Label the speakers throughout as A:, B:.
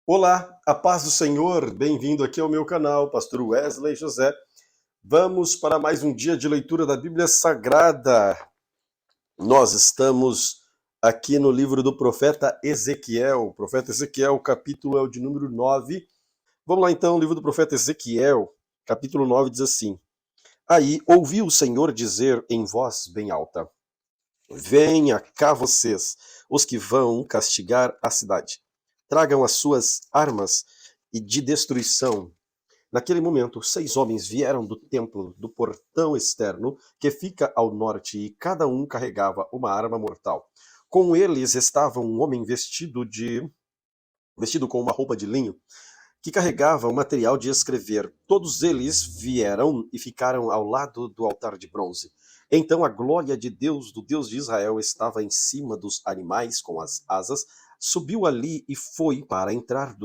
A: Olá, a paz do Senhor, bem-vindo aqui ao meu canal, Pastor Wesley José. Vamos para mais um dia de leitura da Bíblia Sagrada. Nós estamos aqui no livro do profeta Ezequiel. O profeta Ezequiel, o capítulo é o de número 9. Vamos lá então, o livro do profeta Ezequiel, capítulo 9 diz assim: Aí ouvi o Senhor dizer em voz bem alta: Venha cá vocês, os que vão castigar a cidade. Tragam as suas armas e de destruição. Naquele momento, 6 homens vieram do templo, do portão externo, que fica ao norte, e cada um carregava uma arma mortal. Com eles estava um homem vestido com uma roupa de linho, que carregava o material de escrever. Todos eles vieram e ficaram ao lado do altar de bronze. Então a glória de Deus, do Deus de Israel, estava em cima dos animais com as asas, subiu ali e foi para a entrada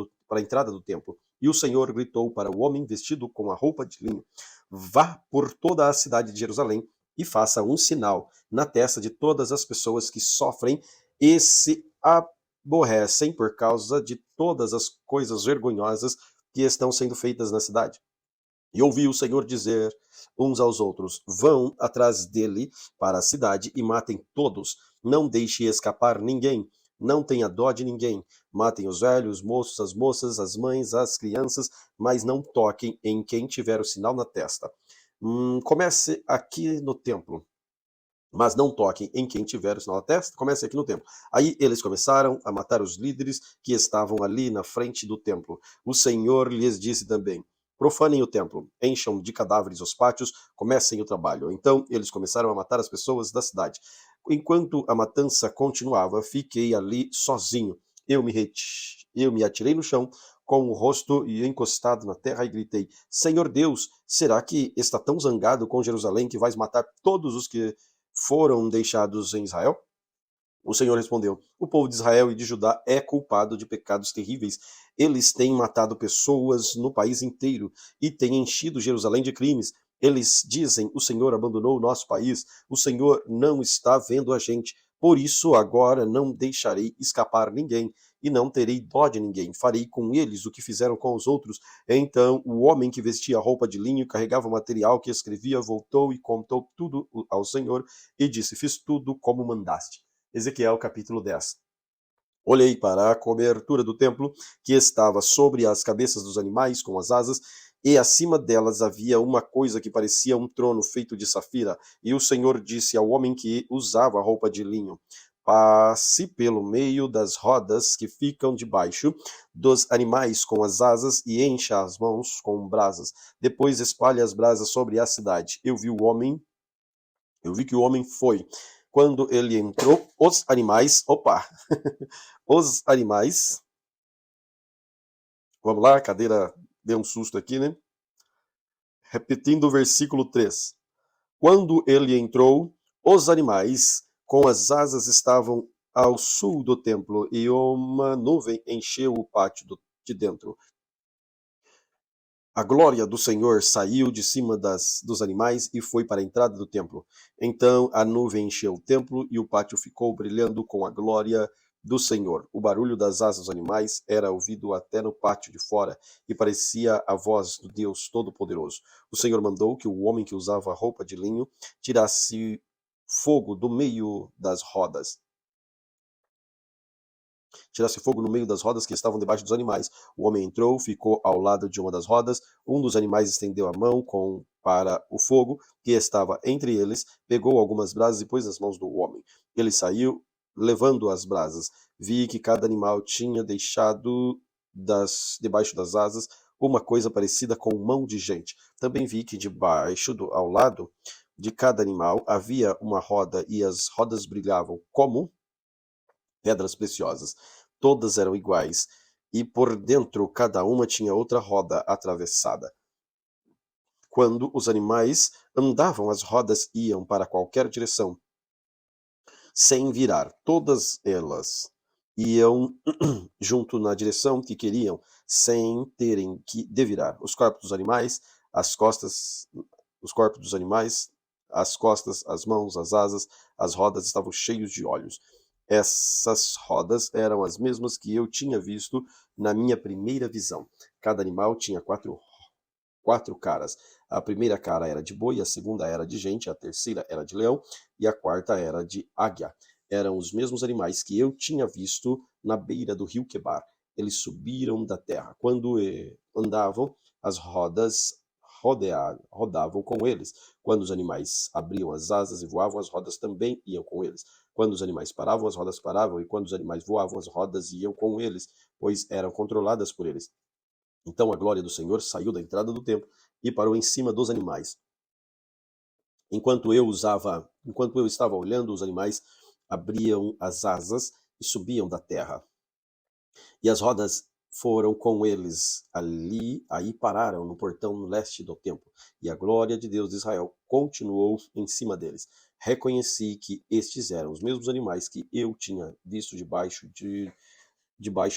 A: do templo. E o Senhor gritou para o homem vestido com a roupa de linho: Vá por toda a cidade de Jerusalém e faça um sinal na testa de todas as pessoas que sofrem esse aborrecem por causa de todas as coisas vergonhosas que estão sendo feitas na cidade. E ouvi o Senhor dizer uns aos outros: Vão atrás dele para a cidade e matem todos. Não deixe escapar ninguém. Não tenha dó de ninguém. Matem os velhos, os moços, as moças, as mães, as crianças, mas não toquem em quem tiver o sinal na testa. Comece aqui no templo, mas não toquem em quem tiver o sinal na testa. Comece aqui no templo. Aí eles começaram a matar os líderes que estavam ali na frente do templo. O Senhor lhes disse também: Profanem o templo, encham de cadáveres os pátios, comecem o trabalho. Então eles começaram a matar as pessoas da cidade. Enquanto a matança continuava, fiquei ali sozinho. Eu me atirei no chão, com o rosto encostado na terra, e gritei: Senhor Deus, será que está tão zangado com Jerusalém que vais matar todos os que foram deixados em Israel? O Senhor respondeu: O povo de Israel e de Judá é culpado de pecados terríveis. Eles têm matado pessoas no país inteiro e têm enchido Jerusalém de crimes. Eles dizem: O Senhor abandonou o nosso país. O Senhor não está vendo a gente. Por isso, agora não deixarei escapar ninguém e não terei dó de ninguém. Farei com eles o que fizeram com os outros. Então, o homem que vestia roupa de linho e carregava o material que escrevia voltou e contou tudo ao Senhor e disse: Fiz tudo como mandaste. Ezequiel capítulo 10. Olhei para a cobertura do templo, que estava sobre as cabeças dos animais com as asas, e acima delas havia uma coisa que parecia um trono feito de safira. E o Senhor disse ao homem que usava a roupa de linho: Passe pelo meio das rodas que ficam debaixo dos animais com as asas e encha as mãos com brasas. Depois espalhe as brasas sobre a cidade. Eu vi que o homem foi. Quando ele entrou, os animais. Opa! Os animais. Vamos lá, a cadeira deu um susto aqui, né? Repetindo o versículo 3. Quando ele entrou, os animais com as asas estavam ao sul do templo e uma nuvem encheu o pátio de dentro. A glória do Senhor saiu de cima dos animais e foi para a entrada do templo. Então a nuvem encheu o templo e o pátio ficou brilhando com a glória do Senhor. O barulho das asas dos animais era ouvido até no pátio de fora e parecia a voz do Deus Todo-Poderoso. O Senhor mandou que o homem que usava a roupa de linho tirasse fogo do meio das rodas. Tirasse fogo no meio das rodas que estavam debaixo dos animais. O homem entrou, ficou ao lado de uma das rodas. Um dos animais estendeu a mão para o fogo que estava entre eles, pegou algumas brasas e pôs nas mãos do homem. Ele saiu, levando as brasas. Vi que cada animal tinha deixado debaixo das asas uma coisa parecida com mão de gente. Também vi que ao lado de cada animal havia uma roda e as rodas brilhavam como pedras preciosas. Todas eram iguais, e por dentro cada uma tinha outra roda atravessada. Quando os animais andavam, as rodas iam para qualquer direção, sem virar. Todas elas iam junto na direção que queriam, sem terem que devirar. Os corpos dos animais, os corpos dos animais, as costas, as mãos, as asas, as rodas estavam cheios de olhos. Essas rodas eram as mesmas que eu tinha visto na minha primeira visão. Cada animal tinha quatro caras. A primeira cara era de boi, a segunda era de gente, a terceira era de leão e a quarta era de águia. Eram os mesmos animais que eu tinha visto na beira do rio Quebar. Eles subiram da terra. Quando andavam, as rodas rodavam com eles. Quando os animais abriam as asas e voavam, as rodas também iam com eles. Quando os animais paravam, as rodas paravam, e quando os animais voavam, as rodas iam com eles, pois eram controladas por eles. Então a glória do Senhor saiu da entrada do templo e parou em cima dos animais. Enquanto eu estava olhando, os animais abriam as asas e subiam da terra. E as rodas foram com eles aí pararam no portão leste do templo. E a glória de Deus de Israel continuou em cima deles. Reconheci que estes eram os mesmos animais que eu tinha visto debaixo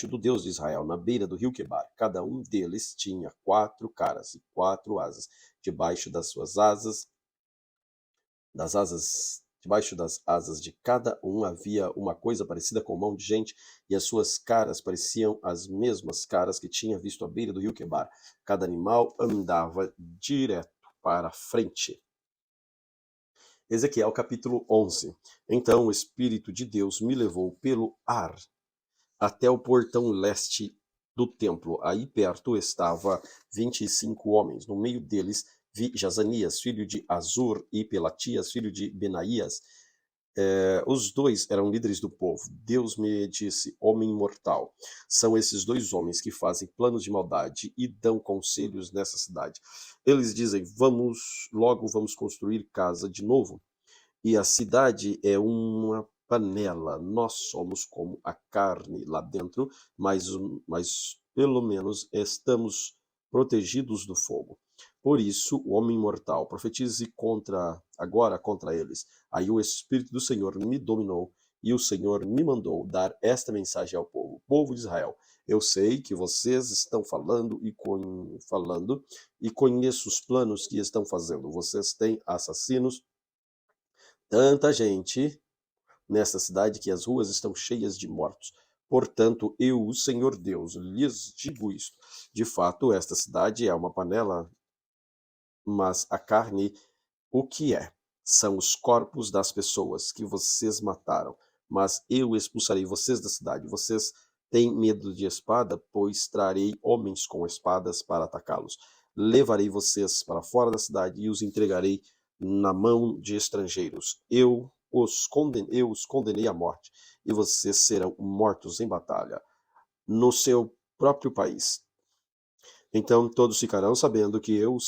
A: do Deus de Israel, na beira do rio Quebar. Cada um deles tinha quatro caras e quatro asas. Debaixo das suas asas, debaixo das asas de cada um havia uma coisa parecida com mão de gente, e as suas caras pareciam as mesmas caras que tinha visto à beira do rio Quebar. Cada animal andava direto para frente. Ezequiel capítulo 11. Então o Espírito de Deus me levou pelo ar até o portão leste do templo. Aí perto estava 25 homens. No meio deles vi Jazanias, filho de Azur, e Pelatias, filho de Benaías. Os dois eram líderes do povo. Deus me disse: homem mortal, são esses dois homens que fazem planos de maldade e dão conselhos nessa cidade. Eles dizem: logo vamos construir casa de novo. E a cidade é uma panela. Nós somos como a carne lá dentro, mas pelo menos estamos protegidos do fogo. Por isso, o homem mortal, profetize agora contra eles. Aí o Espírito do Senhor me dominou e o Senhor me mandou dar esta mensagem ao povo de Israel. Eu sei que vocês estão falando e conheço os planos que estão fazendo. Vocês têm assassinos, tanta gente nesta cidade que as ruas estão cheias de mortos. Portanto, eu, o Senhor Deus, lhes digo isto. De fato, esta cidade é uma panela, mas a carne, o que é? São os corpos das pessoas que vocês mataram. Mas eu expulsarei vocês da cidade. Vocês têm medo de espada, pois trarei homens com espadas para atacá-los. Levarei vocês para fora da cidade e os entregarei na mão de estrangeiros. Eu os condenei à morte, e vocês serão mortos em batalha no seu próprio país. Então todos ficarão sabendo que eu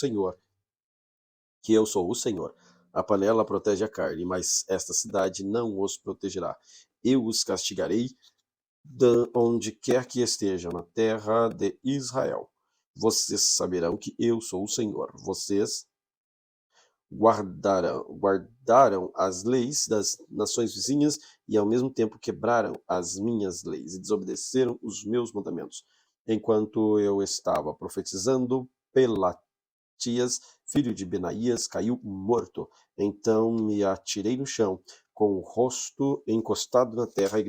A: sou o Senhor. A panela protege a carne, mas esta cidade não os protegerá. Eu os castigarei de onde quer que estejam na terra de Israel. Vocês saberão que eu sou o Senhor. Vocês guardaram as leis das nações vizinhas e ao mesmo tempo quebraram as minhas leis e desobedeceram os meus mandamentos. Enquanto eu estava profetizando, Pelatias, filho de Benaías, caiu morto. Então me atirei no chão, com o rosto encostado na terra, e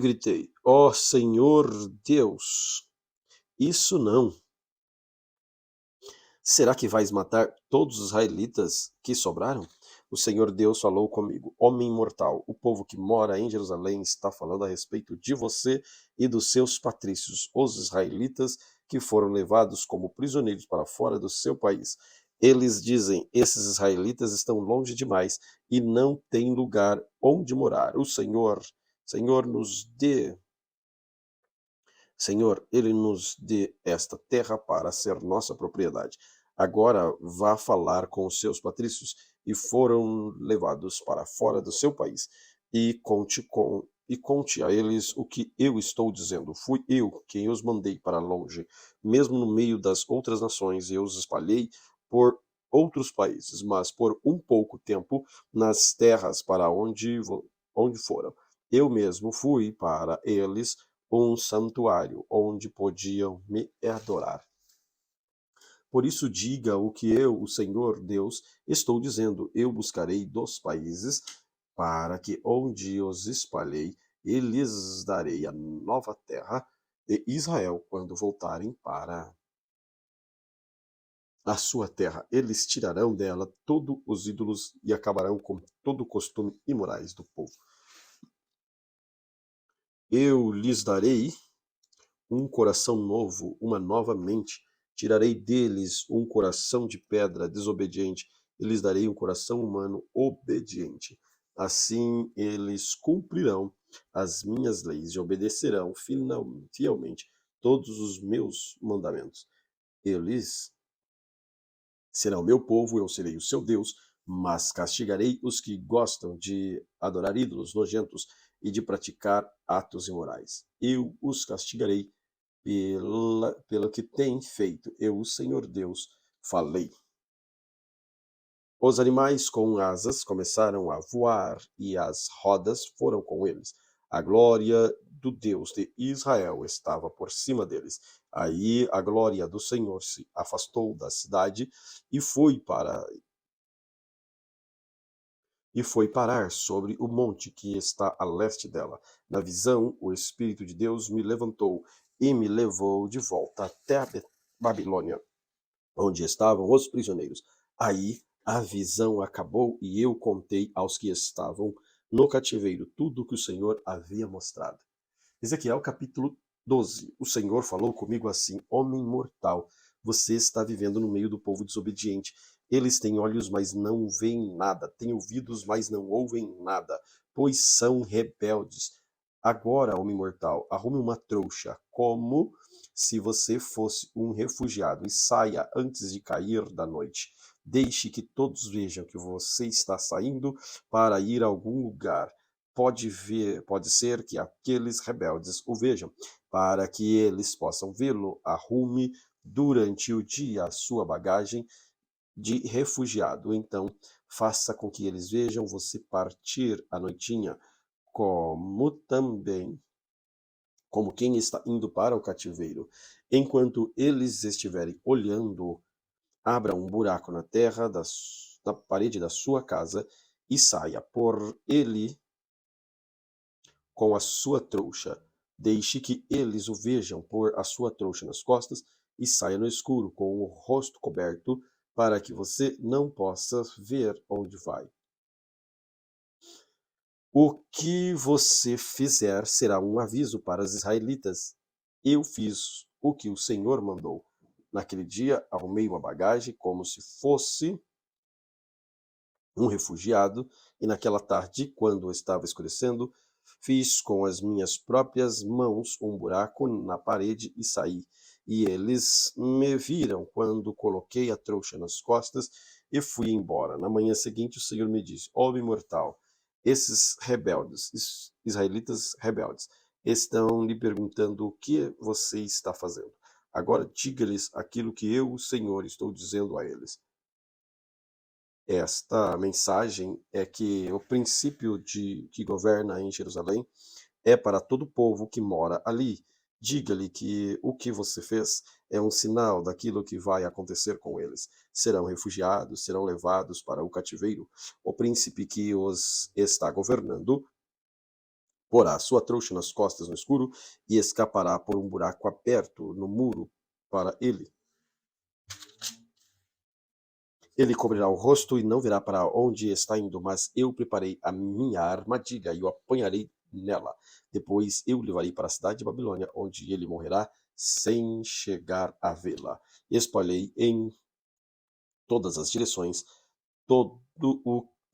A: gritei: ó Senhor Deus, isso não. Será que vais matar todos os israelitas que sobraram? O Senhor Deus falou comigo: homem mortal, o povo que mora em Jerusalém está falando a respeito de você e dos seus patrícios, os israelitas que foram levados como prisioneiros para fora do seu país. Eles dizem: esses israelitas estão longe demais e não têm lugar onde morar. Senhor, Senhor, ele nos dê esta terra para ser nossa propriedade. Agora vá falar com os seus patrícios e foram levados para fora do seu país e conte a eles o que eu estou dizendo. Fui eu quem os mandei para longe, mesmo no meio das outras nações, eu os espalhei por outros países, mas por um pouco tempo nas terras para onde foram. Eu mesmo fui para eles um santuário onde podiam me adorar. Por isso diga o que eu, o Senhor Deus, estou dizendo: eu buscarei dos países, para que onde os espalhei, e lhes darei a nova terra de Israel quando voltarem para a sua terra. Eles tirarão dela todos os ídolos e acabarão com todo o costume imorais do povo. Eu lhes darei um coração novo, uma nova mente. Tirarei deles um coração de pedra desobediente e lhes darei um coração humano obediente. Assim eles cumprirão as minhas leis e obedecerão fielmente todos os meus mandamentos. Eles serão meu povo, eu serei o seu Deus, mas castigarei os que gostam de adorar ídolos nojentos e de praticar atos imorais. Eu os castigarei pelo que têm feito. Eu, o Senhor Deus, falei. Os animais com asas começaram a voar e as rodas foram com eles. A glória do Deus de Israel estava por cima deles. Aí a glória do Senhor se afastou da cidade e foi parar sobre o monte que está a leste dela. Na visão, o Espírito de Deus me levantou e me levou de volta até a Babilônia, onde estavam os prisioneiros. Aí a visão acabou e eu contei aos que estavam no cativeiro tudo o que o Senhor havia mostrado. Ezequiel capítulo 12. O Senhor falou comigo assim: homem mortal, você está vivendo no meio do povo desobediente. Eles têm olhos, mas não veem nada, têm ouvidos, mas não ouvem nada, pois são rebeldes. Agora, homem mortal, arrume uma trouxa, como se você fosse um refugiado, e saia antes de cair da noite. Deixe que todos vejam que você está saindo para ir a algum lugar. Pode ser que aqueles rebeldes o vejam, para que eles possam vê-lo. Arrume durante o dia a sua bagagem de refugiado. Então, faça com que eles vejam você partir à noitinha, como quem está indo para o cativeiro. Enquanto eles estiverem olhando, abra um buraco na terra da parede da sua casa e saia por ele com a sua trouxa. Deixe que eles o vejam pôr a sua trouxa nas costas e saia no escuro com o rosto coberto, para que você não possa ver onde vai. O que você fizer será um aviso para os israelitas. Eu fiz o que o Senhor mandou. Naquele dia, arrumei uma bagagem como se fosse um refugiado, e naquela tarde, quando estava escurecendo, fiz com as minhas próprias mãos um buraco na parede e saí. E eles me viram quando coloquei a trouxa nas costas e fui embora. Na manhã seguinte, o Senhor me disse: homem mortal, esses rebeldes, israelitas rebeldes, estão lhe perguntando o que você está fazendo. Agora diga-lhes aquilo que eu, o Senhor, estou dizendo a eles. Esta mensagem é que o princípio que governa em Jerusalém é para todo o povo que mora ali. Diga-lhe que o que você fez é um sinal daquilo que vai acontecer com eles. Serão refugiados, serão levados para o cativeiro. O príncipe que os está governando porá sua trouxa nas costas no escuro e escapará por um buraco aberto no muro para ele. Ele cobrirá o rosto e não verá para onde está indo, mas eu preparei a minha armadilha e o apanharei nela. Depois eu o levarei para a cidade de Babilônia, onde ele morrerá sem chegar a vê-la. Espalhei em todas as direções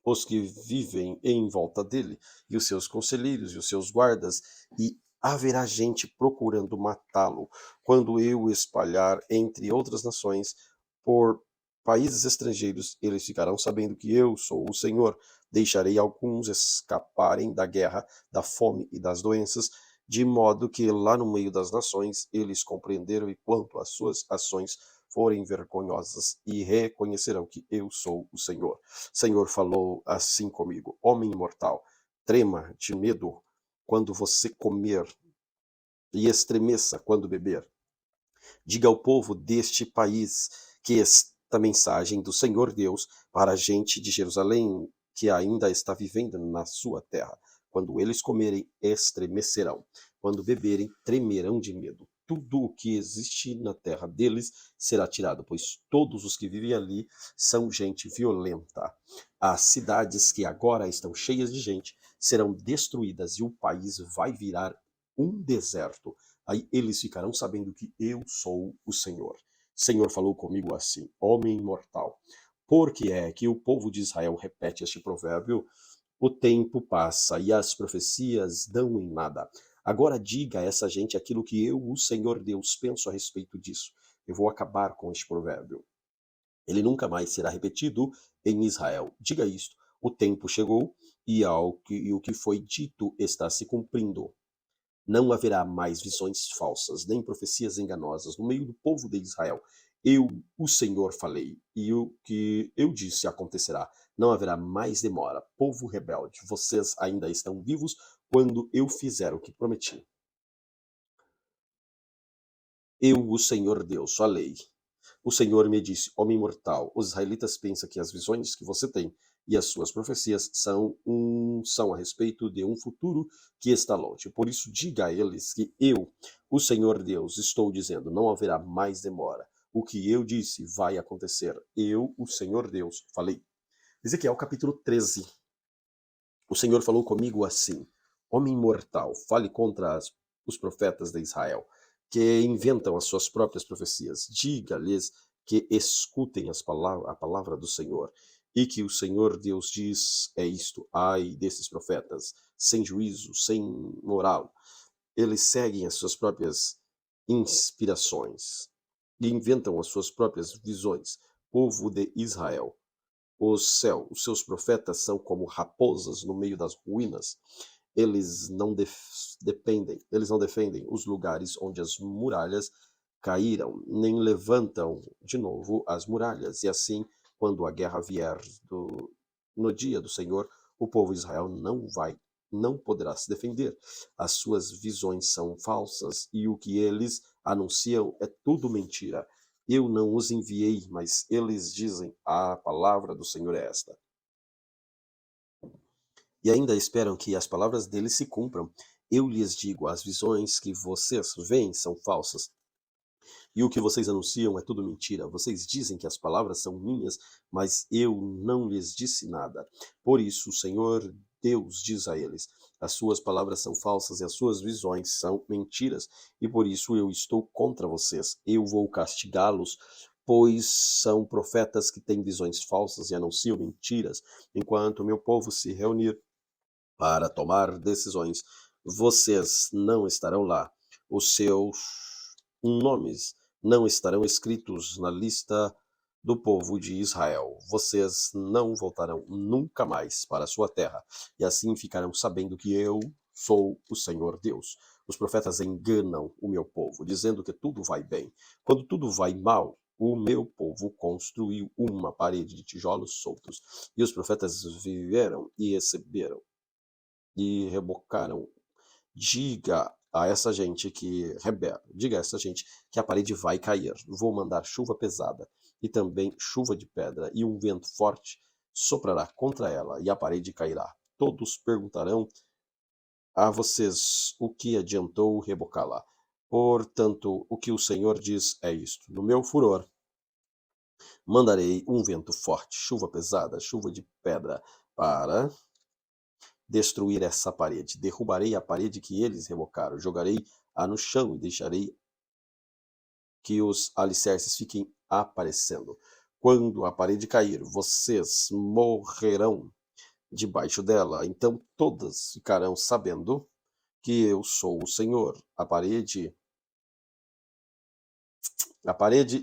A: os que vivem em volta dele, e os seus conselheiros e os seus guardas, e haverá gente procurando matá-lo, quando eu o espalhar entre outras nações, por países estrangeiros, eles ficarão sabendo que eu sou o Senhor. Deixarei alguns escaparem da guerra, da fome e das doenças, de modo que lá no meio das nações eles compreenderam e quanto às suas ações forem vergonhosas e reconhecerão que eu sou o Senhor. O Senhor falou assim comigo: homem mortal, trema de medo quando você comer e estremeça quando beber. Diga ao povo deste país que esta mensagem do Senhor Deus para a gente de Jerusalém que ainda está vivendo na sua terra. Quando eles comerem, estremecerão. Quando beberem, tremerão de medo. Tudo o que existe na terra deles será tirado, pois todos os que vivem ali são gente violenta. As cidades que agora estão cheias de gente serão destruídas e o país vai virar um deserto. Aí eles ficarão sabendo que eu sou o Senhor. O Senhor falou comigo assim: homem mortal, por que é que o povo de Israel repete este provérbio? O tempo passa e as profecias dão em nada. Agora diga a essa gente aquilo que eu, o Senhor Deus, penso a respeito disso. Eu vou acabar com este provérbio. Ele nunca mais será repetido em Israel. Diga isto: o tempo chegou e o que foi dito está se cumprindo. Não haverá mais visões falsas, nem profecias enganosas no meio do povo de Israel. Eu, o Senhor, falei, e o que eu disse acontecerá. Não haverá mais demora. Povo rebelde, vocês ainda estão vivos quando eu fizer o que prometi. Eu, o Senhor Deus, falei. O Senhor me disse: homem mortal, os israelitas pensam que as visões que você tem e as suas profecias são a respeito de um futuro que está longe. Por isso, diga a eles que eu, o Senhor Deus, estou dizendo: não haverá mais demora. O que eu disse vai acontecer. Eu, o Senhor Deus, falei. Ezequiel capítulo 13. O Senhor falou comigo assim: homem mortal, fale contra os profetas de Israel, que inventam as suas próprias profecias. Diga-lhes que escutem a palavra do Senhor. E que o Senhor Deus diz é isto: ai desses profetas, sem juízo, sem moral. Eles seguem as suas próprias inspirações e inventam as suas próprias visões. Povo de Israel, os seus profetas são como raposas no meio das ruínas. Eles não defendem os lugares onde as muralhas caíram, nem levantam de novo as muralhas. E assim, quando a guerra vier no dia do Senhor, o povo de Israel não poderá se defender. As suas visões são falsas e o que eles anunciam é tudo mentira. Eu não os enviei, mas eles dizem: a palavra do Senhor é esta. E ainda esperam que as palavras deles se cumpram. Eu lhes digo: as visões que vocês veem são falsas. E o que vocês anunciam é tudo mentira. Vocês dizem que as palavras são minhas, mas eu não lhes disse nada. Por isso, o Senhor Deus diz a eles: as suas palavras são falsas e as suas visões são mentiras. E por isso eu estou contra vocês. Eu vou castigá-los, pois são profetas que têm visões falsas e anunciam mentiras. Enquanto o meu povo se reunir para tomar decisões, vocês não estarão lá. Os seus nomes não estarão escritos na lista do povo de Israel. Vocês não voltarão nunca mais para a sua terra, e assim ficarão sabendo que eu sou o Senhor Deus. Os profetas enganam o meu povo, dizendo que tudo vai bem, quando tudo vai mal. O meu povo construiu uma parede de tijolos soltos, e os profetas viveram e receberam e rebocaram. Diga a essa gente que a parede vai cair. Vou mandar chuva pesada e também chuva de pedra, e um vento forte soprará contra ela e a parede cairá. Todos perguntarão a vocês o que adiantou rebocá-la. Portanto, o que o Senhor diz é isto: no meu furor mandarei um vento forte, chuva pesada, chuva de pedra, para destruir essa parede. Derrubarei a parede que eles revocaram, jogarei-a no chão e deixarei que os alicerces fiquem aparecendo. Quando a parede cair, vocês morrerão debaixo dela. Então todas ficarão sabendo que eu sou o Senhor. A parede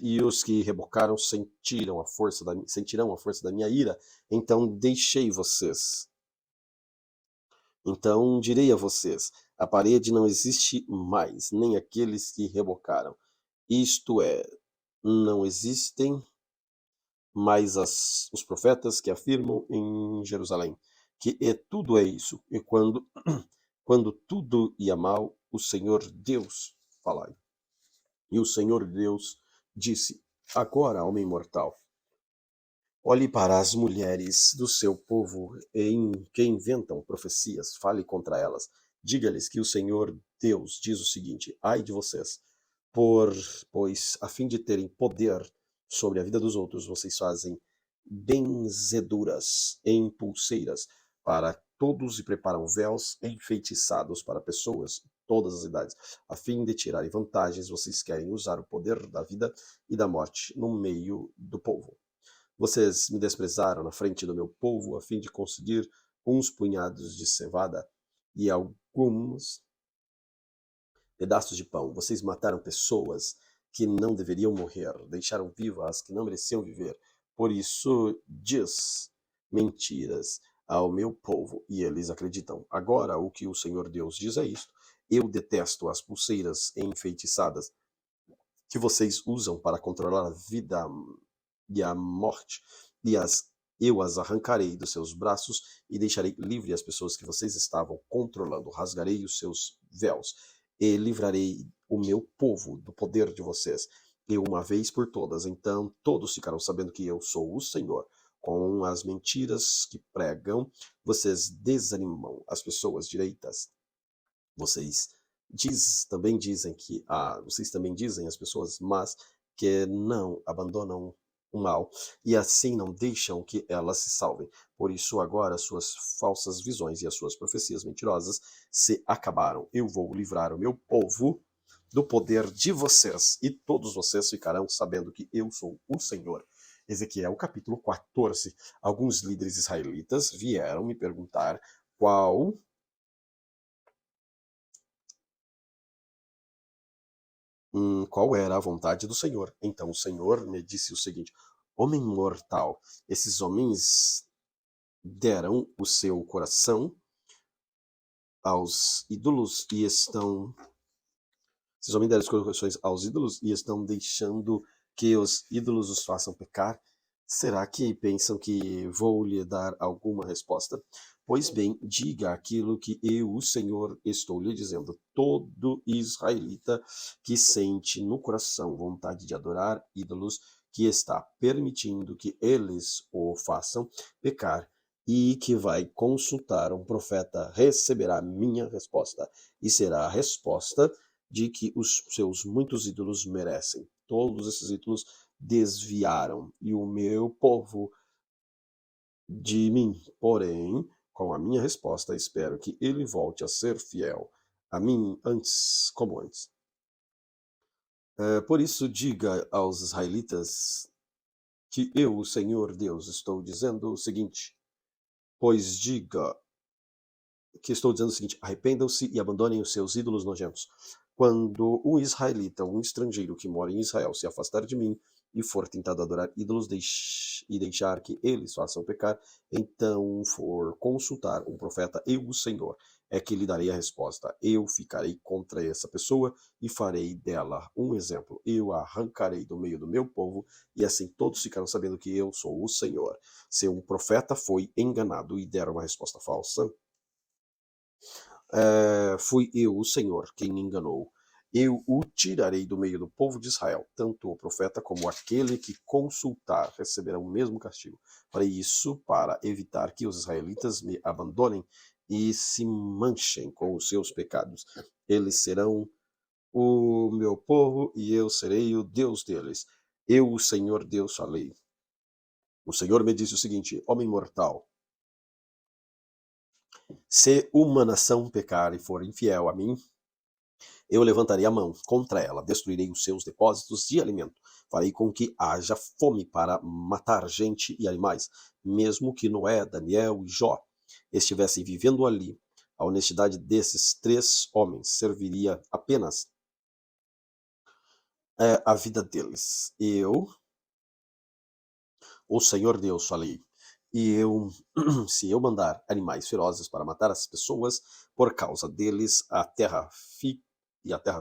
A: e os que rebocaram sentirão a força da minha ira. Então direi a vocês: a parede não existe mais, nem aqueles que rebocaram. Isto é, não existem mais os profetas que afirmam em Jerusalém que tudo é isso. E quando tudo ia mal, o Senhor Deus falai. E o Senhor Deus disse: Agora, homem mortal, olhe para as mulheres do seu povo que inventam profecias, fale contra elas. Diga-lhes que o Senhor Deus diz o seguinte: ai de vocês, pois a fim de terem poder sobre a vida dos outros, vocês fazem benzeduras em pulseiras para todos e preparam véus enfeitiçados para pessoas de todas as idades. A fim de tirarem vantagens, vocês querem usar o poder da vida e da morte no meio do povo. Vocês me desprezaram na frente do meu povo a fim de conseguir uns punhados de cevada e alguns pedaços de pão. Vocês mataram pessoas que não deveriam morrer, deixaram vivas as que não mereciam viver. Por isso, diz mentiras ao meu povo e eles acreditam. Agora, o que o Senhor Deus diz é isto: eu detesto as pulseiras enfeitiçadas que vocês usam para controlar a vida e a morte, eu as arrancarei dos seus braços e deixarei livre as pessoas que vocês estavam controlando. Rasgarei os seus véus e livrarei o meu povo do poder de vocês. E uma vez por todas, então todos ficarão sabendo que eu sou o Senhor. Com as mentiras que pregam, vocês desanimam as pessoas direitas. Vocês também dizem às pessoas mas que não abandonam o mal e assim não deixam que elas se salvem. Por isso agora suas falsas visões e as suas profecias mentirosas se acabaram. Eu vou livrar o meu povo do poder de vocês e todos vocês ficarão sabendo que eu sou o Senhor. Ezequiel capítulo 14. Alguns líderes israelitas vieram me perguntar qual era a vontade do Senhor. Então o Senhor me disse o seguinte: homem mortal, esses homens deram o seu coração aos ídolos e estão. Esses homens deram os corações aos ídolos e estão deixando que os ídolos os façam pecar. Será que pensam que vou lhe dar alguma resposta? Pois bem, diga aquilo que eu, o Senhor, estou lhe dizendo. Todo israelita que sente no coração vontade de adorar ídolos, que está permitindo que eles o façam pecar e que vai consultar um profeta, receberá minha resposta. E será a resposta de que os seus muitos ídolos merecem. Todos esses ídolos desviaram e o meu povo de mim. Porém, com a minha resposta, espero que ele volte a ser fiel a mim como antes. Por isso, diga aos israelitas que eu, o Senhor Deus, estou dizendo o seguinte. Pois diga que estou dizendo o seguinte: arrependam-se e abandonem os seus ídolos nojentos. Quando um israelita, um estrangeiro que mora em Israel, se afastar de mim e for tentado adorar ídolos e deixar que eles façam pecar, então for consultar um profeta, eu, o Senhor, é que lhe darei a resposta. Eu ficarei contra essa pessoa e farei dela um exemplo. Eu a arrancarei do meio do meu povo e assim todos ficarão sabendo que eu sou o Senhor. Se um profeta foi enganado e der uma resposta falsa, fui eu, o Senhor, quem me enganou. Eu o tirarei do meio do povo de Israel. Tanto o profeta como aquele que consultar receberão o mesmo castigo. Farei isso para evitar que os israelitas me abandonem e se manchem com os seus pecados. Eles serão o meu povo e eu serei o Deus deles. Eu, o Senhor Deus, falei. O Senhor me disse o seguinte: homem mortal, se uma nação pecar e for infiel a mim, eu levantarei a mão contra ela, destruirei os seus depósitos de alimento, farei com que haja fome para matar gente e animais, mesmo que Noé, Daniel e Jó estivessem vivendo ali. A honestidade desses 3 homens serviria apenas a vida deles. Eu, o Senhor Deus, falei. Se eu mandar animais ferozes para matar as pessoas, por causa deles, a terra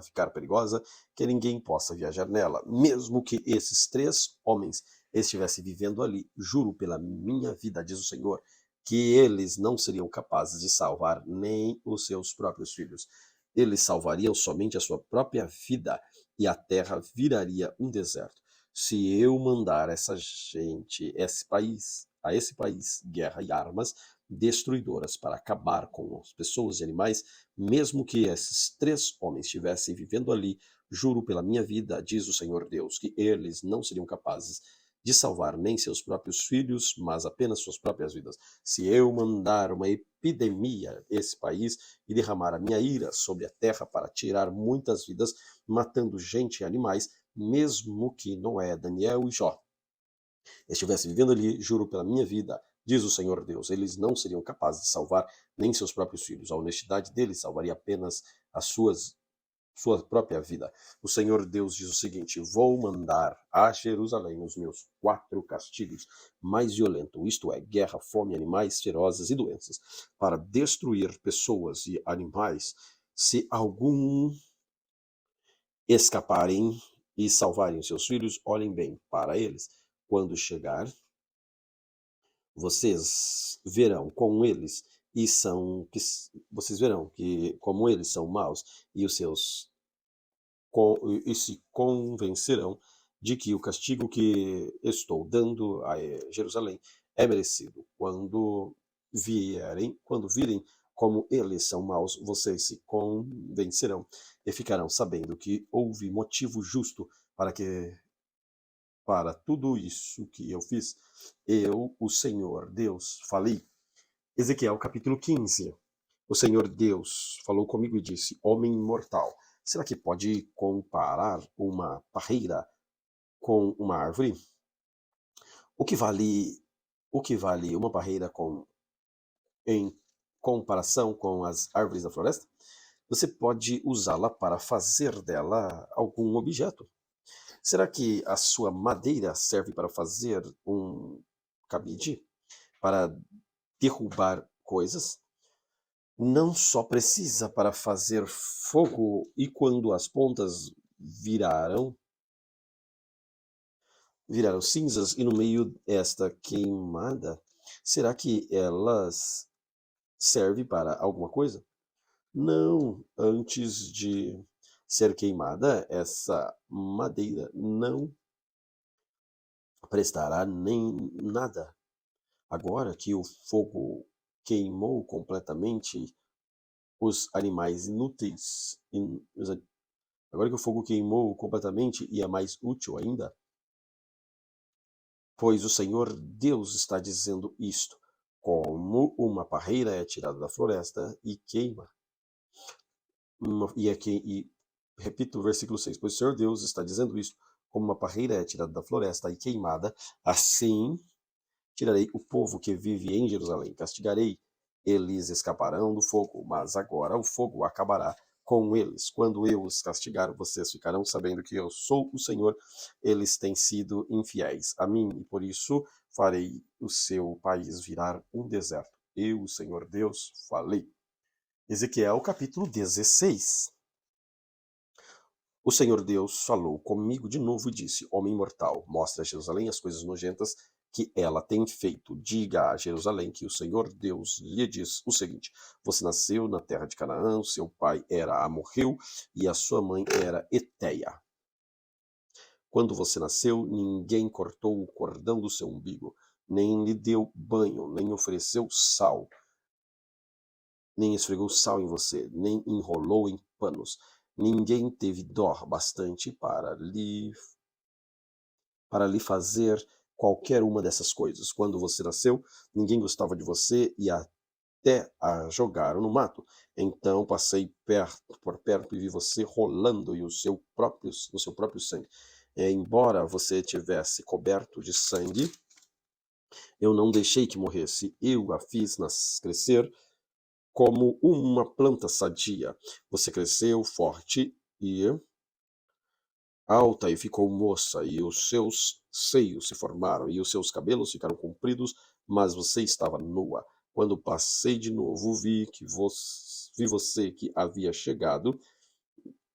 A: ficar perigosa, que ninguém possa viajar nela, mesmo que esses 3 homens estivessem vivendo ali, juro pela minha vida, diz o Senhor, que eles não seriam capazes de salvar nem os seus próprios filhos. Eles salvariam somente a sua própria vida e a terra viraria um deserto. se eu mandar essa gente, a esse país, guerra e armas destruidoras para acabar com as pessoas e animais, mesmo que esses 3 homens estivessem vivendo ali, juro pela minha vida, diz o Senhor Deus, que eles não seriam capazes de salvar nem seus próprios filhos, mas apenas suas próprias vidas. Se eu mandar uma epidemia a esse país e derramar a minha ira sobre a terra para tirar muitas vidas, matando gente e animais, mesmo que Noé, Daniel e Jó estivessem vivendo ali, juro pela minha vida, diz o Senhor Deus, eles não seriam capazes de salvar nem seus próprios filhos. A honestidade deles salvaria apenas as sua própria vida. O Senhor Deus diz o seguinte: vou mandar a Jerusalém os meus 4 castigos mais violentos, isto é, guerra, fome, animais ferozes e doenças, para destruir pessoas e animais. Se algum escaparem e salvarem seus filhos, olhem bem para eles. Quando chegar, vocês verão como eles vocês verão que como eles são maus e os seus e se convencerão de que o castigo que estou dando a Jerusalém é merecido. Quando virem como eles são maus, vocês se convencerão e ficarão sabendo que houve motivo justo para tudo isso que eu fiz. Eu, o Senhor Deus, falei. Ezequiel capítulo 15. O Senhor Deus falou comigo e disse: homem mortal, será que pode comparar uma parreira com uma árvore? O que vale, o que vale uma parreira em comparação com as árvores da floresta? Você pode usá-la para fazer dela algum objeto. Será que a sua madeira serve para fazer um cabide? Para derrubar coisas? Não só precisa para fazer fogo, e quando as pontas viraram cinzas e no meio esta queimada, será que elas servem para alguma coisa? Não, antes de ser queimada, essa madeira não prestará nem nada. Agora que o fogo queimou completamente os animais inúteis, agora que o fogo queimou completamente e é mais útil ainda, pois o Senhor Deus está dizendo isto: como uma parreira é tirada da floresta e queima. E repito o versículo 6: pois o Senhor Deus está dizendo isto: como uma parreira é tirada da floresta e queimada, assim tirarei o povo que vive em Jerusalém, castigarei, eles escaparão do fogo, mas agora o fogo acabará com eles. Quando eu os castigar, vocês ficarão sabendo que eu sou o Senhor. Eles têm sido infiéis a mim, e por isso farei o seu país virar um deserto. Eu, o Senhor Deus, falei. Ezequiel capítulo 16. O Senhor Deus falou comigo de novo e disse: homem mortal, mostra a Jerusalém as coisas nojentas que ela tem feito. Diga a Jerusalém que o Senhor Deus lhe diz o seguinte: você nasceu na terra de Canaã, seu pai era amorreu e a sua mãe era Eteia. Quando você nasceu, ninguém cortou o cordão do seu umbigo, nem lhe deu banho, nem ofereceu sal, nem esfregou sal em você, nem enrolou em panos. Ninguém teve dó bastante para lhe fazer qualquer uma dessas coisas. Quando você nasceu, ninguém gostava de você e até a jogaram no mato. Então passei por perto e vi você rolando no seu próprio sangue. Embora você tivesse coberto de sangue, eu não deixei que morresse. Eu a fiz crescer como uma planta sadia. Você cresceu forte e alta e ficou moça, e os seus seios se formaram, e os seus cabelos ficaram compridos, mas você estava nua. Quando passei de novo, vi você que havia chegado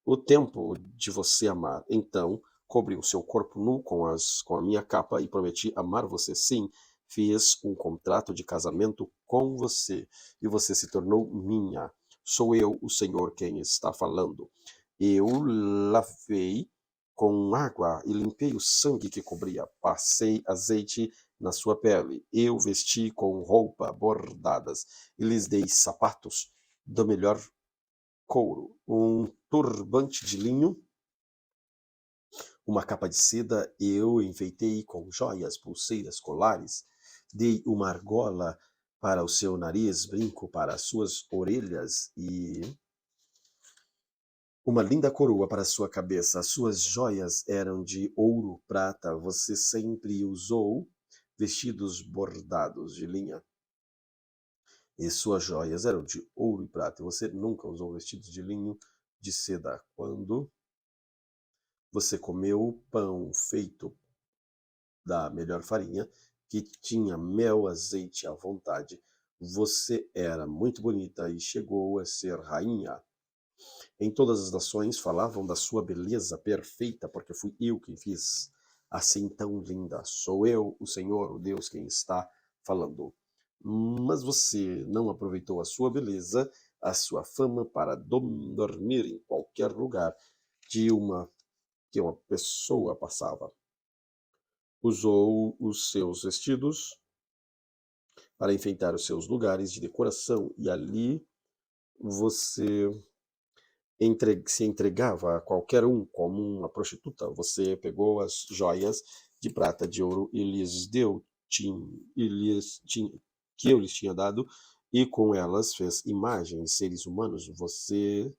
A: o tempo de você amar. Então, cobri o seu corpo nu com a minha capa e prometi amar você. Sim, fiz um contrato de casamento com você, e você se tornou minha. Sou eu, o Senhor, quem está falando. Eu lavei com água e limpei o sangue que cobria. Passei azeite na sua pele. Eu vesti com roupa bordadas e lhes dei sapatos do melhor couro, um turbante de linho, uma capa de seda. Eu enfeitei com joias, pulseiras, colares. Dei uma argola para o seu nariz, brinco para as suas orelhas e uma linda coroa para sua cabeça. As suas joias eram de ouro, prata. Você sempre usou vestidos bordados de linha. E suas joias eram de ouro e prata. Você nunca usou vestidos de linho de seda. Quando você comeu pão feito da melhor farinha, que tinha mel, azeite à vontade, você era muito bonita e chegou a ser rainha. Em todas as nações falavam da sua beleza perfeita, porque fui eu quem fiz assim tão linda. Sou eu, o Senhor, o Deus, quem está falando. Mas você não aproveitou a sua beleza, a sua fama para dormir em qualquer lugar que uma pessoa passava. Usou os seus vestidos para enfeitar os seus lugares de decoração e ali você se entregava a qualquer um como uma prostituta. Você pegou as joias de prata, de ouro e lhes deu que eu lhes tinha dado, e com elas fez imagens, seres humanos. Você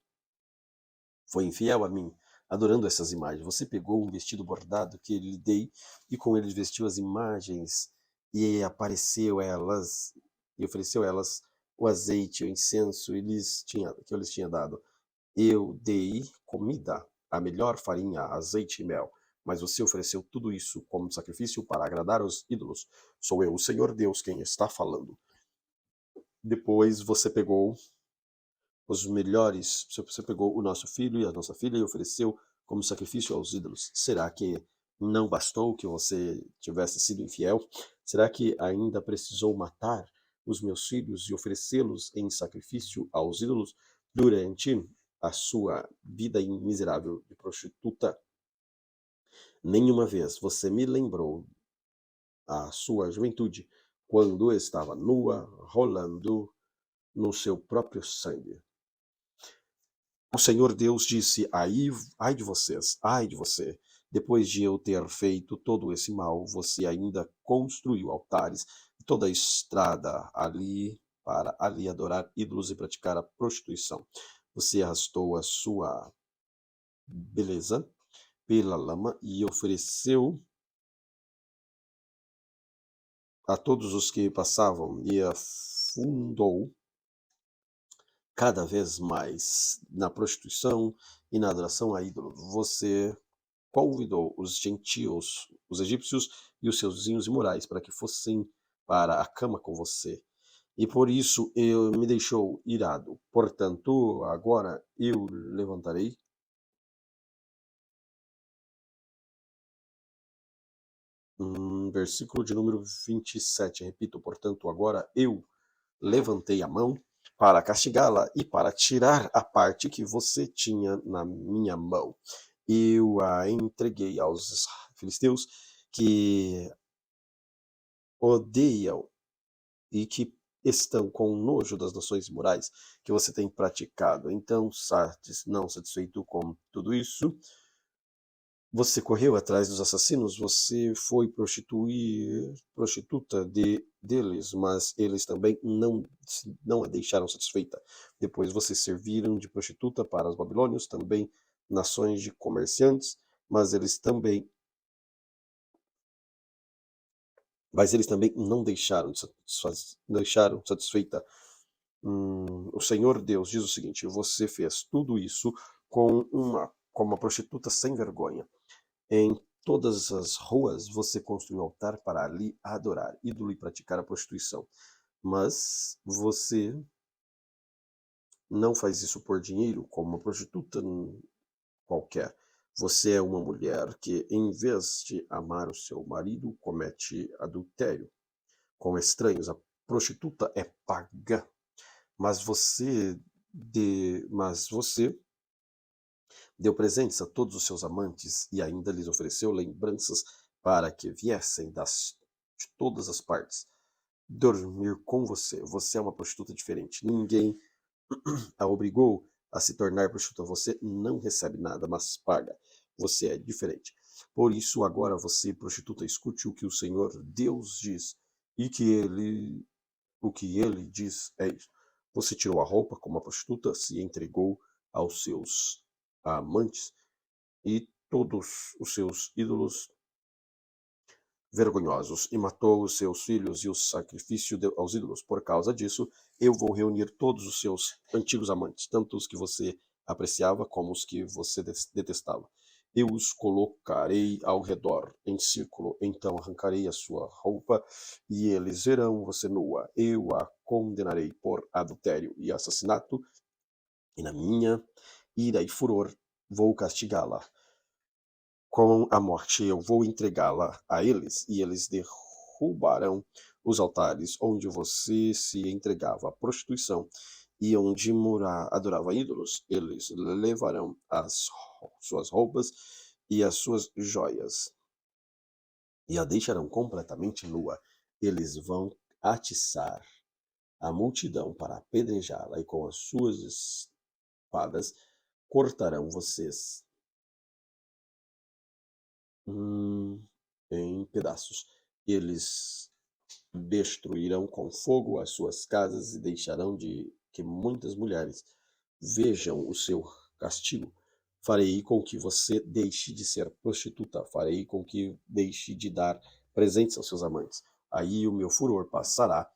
A: foi infiel a mim, adorando essas imagens. Você pegou um vestido bordado que lhe dei e com ele vestiu as imagens e apareceu elas e ofereceu elas o azeite, o incenso que eu lhes tinha dado. Eu dei comida, a melhor farinha, azeite e mel, mas você ofereceu tudo isso como sacrifício para agradar os ídolos. Sou eu, o Senhor Deus, quem está falando. Depois você pegou os melhores, você pegou o nosso filho e a nossa filha e ofereceu como sacrifício aos ídolos. Será que não bastou que você tivesse sido infiel? Será que ainda precisou matar os meus filhos e oferecê-los em sacrifício aos ídolos durante a sua vida miserável de prostituta? Nenhuma vez você me lembrou a sua juventude, quando estava nua, rolando no seu próprio sangue. O Senhor Deus disse: ai de vocês, ai de você. Depois de eu ter feito todo esse mal, você ainda construiu altares e toda a estrada ali para ali adorar ídolos e praticar a prostituição. Você arrastou a sua beleza pela lama e ofereceu a todos os que passavam e afundou cada vez mais na prostituição e na adoração a ídolo. Você convidou os gentios, os egípcios e os seus vizinhos imorais para que fossem para a cama com você. E por isso eu me deixou irado. Portanto, agora eu levantarei versículo de número 27. Repito, portanto, agora eu levantei a mão para castigá-la e para tirar a parte que você tinha na minha mão. Eu a entreguei aos filisteus que odeiam e que estão com nojo das nações imorais que você tem praticado. Então, não satisfeito com tudo isso, você correu atrás dos assassinos, você foi prostituta deles, mas eles também não a deixaram satisfeita. Depois vocês serviram de prostituta para os babilônios, também nações de comerciantes, mas eles também não deixaram satisfeita. O Senhor Deus diz o seguinte: você fez tudo isso com uma prostituta sem vergonha. Em todas as ruas você construiu altar para ali adorar ídolo e praticar a prostituição. Mas você não faz isso por dinheiro, como uma prostituta qualquer. Você é uma mulher que, em vez de amar o seu marido, comete adultério com estranhos. A prostituta é pagã, mas você Deu presentes a todos os seus amantes e ainda lhes ofereceu lembranças para que viessem de todas as partes dormir com você. Você é uma prostituta diferente. Ninguém a obrigou a se tornar prostituta. Você não recebe nada, mas paga. Você é diferente. Por isso, agora você, prostituta, escute o que o Senhor Deus diz e o que ele diz é isso. Você tirou a roupa como uma prostituta, se entregou aos seus amantes e todos os seus ídolos vergonhosos, e matou os seus filhos e o sacrifício aos ídolos. Por causa disso, eu vou reunir todos os seus antigos amantes, tanto os que você apreciava como os que você detestava. Eu os colocarei ao redor, em círculo. Então arrancarei a sua roupa e eles verão você nua. Eu a condenarei por adultério e assassinato, e na minha ira e furor vou castigá-la com a morte. Eu vou entregá-la a eles, e eles derrubarão os altares onde você se entregava à prostituição e onde adorava ídolos. Eles levarão as suas roupas e as suas joias e a deixarão completamente nua. Eles vão atiçar a multidão para apedrejá-la, e com as suas espadas cortarão vocês em pedaços. Eles destruirão com fogo as suas casas e deixarão de que muitas mulheres vejam o seu castigo. Farei com que você deixe de ser prostituta. Farei com que deixe de dar presentes aos seus amantes. Aí o meu furor passará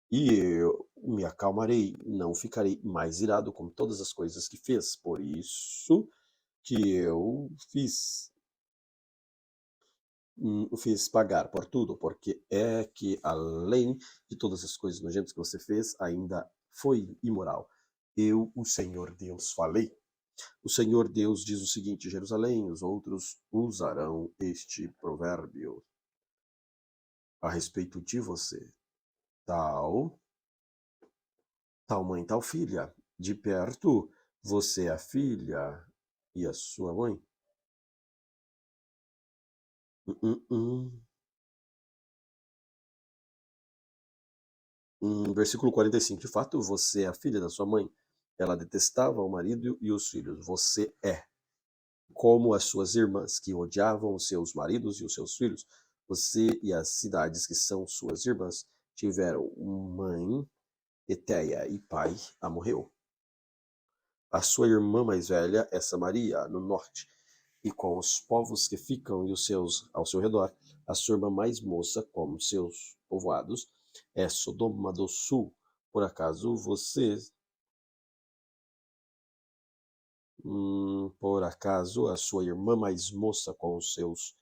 A: e eu me acalmarei. Não ficarei mais irado com todas as coisas que fez. Por isso que eu o fiz pagar por tudo, porque é que, além de todas as coisas nojentas que você fez, ainda foi imoral. Eu, o Senhor Deus, falei. O Senhor Deus diz o seguinte: Jerusalém, os outros usarão este provérbio a respeito de você. Tal, tal mãe, tal filha. De perto, você é a filha e a sua mãe. Hum, hum, hum. Versículo 45. De fato, você é a filha da sua mãe. Ela detestava o marido e os filhos. Você é como as suas irmãs, que odiavam os seus maridos e os seus filhos. Você e as cidades que são suas irmãs tiveram mãe, Eteia, e pai, Amorreu. A sua irmã mais velha é Samaria, no norte, e com os povos que ficam ao seu redor. A sua irmã mais moça, como seus povoados, é Sodoma do sul. Por acaso por acaso a sua irmã mais moça com os seus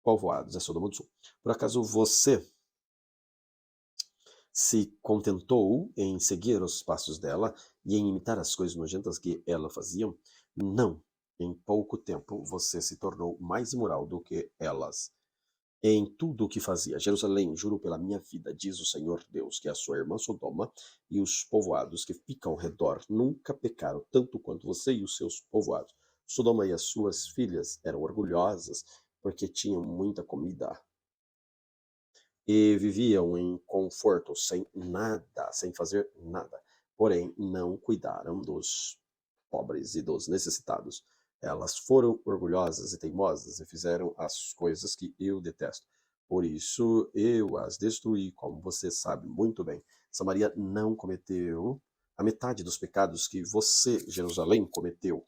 A: povoados é Sodoma do sul. Por acaso você se contentou em seguir os passos dela e em imitar as coisas nojentas que ela fazia? Não. Em pouco tempo você se tornou mais imoral do que elas em tudo o que fazia. Jerusalém, juro pela minha vida, diz o Senhor Deus, que a sua irmã Sodoma e os povoados que ficam ao redor nunca pecaram tanto quanto você e os seus povoados. Sodoma e as suas filhas eram orgulhosas porque tinham muita comida e viviam em conforto, sem nada, sem fazer nada. Porém, não cuidaram dos pobres e dos necessitados. Elas foram orgulhosas e teimosas e fizeram as coisas que eu detesto. Por isso eu as destruí, como você sabe muito bem. Samaria não cometeu a metade dos pecados que você, Jerusalém, cometeu.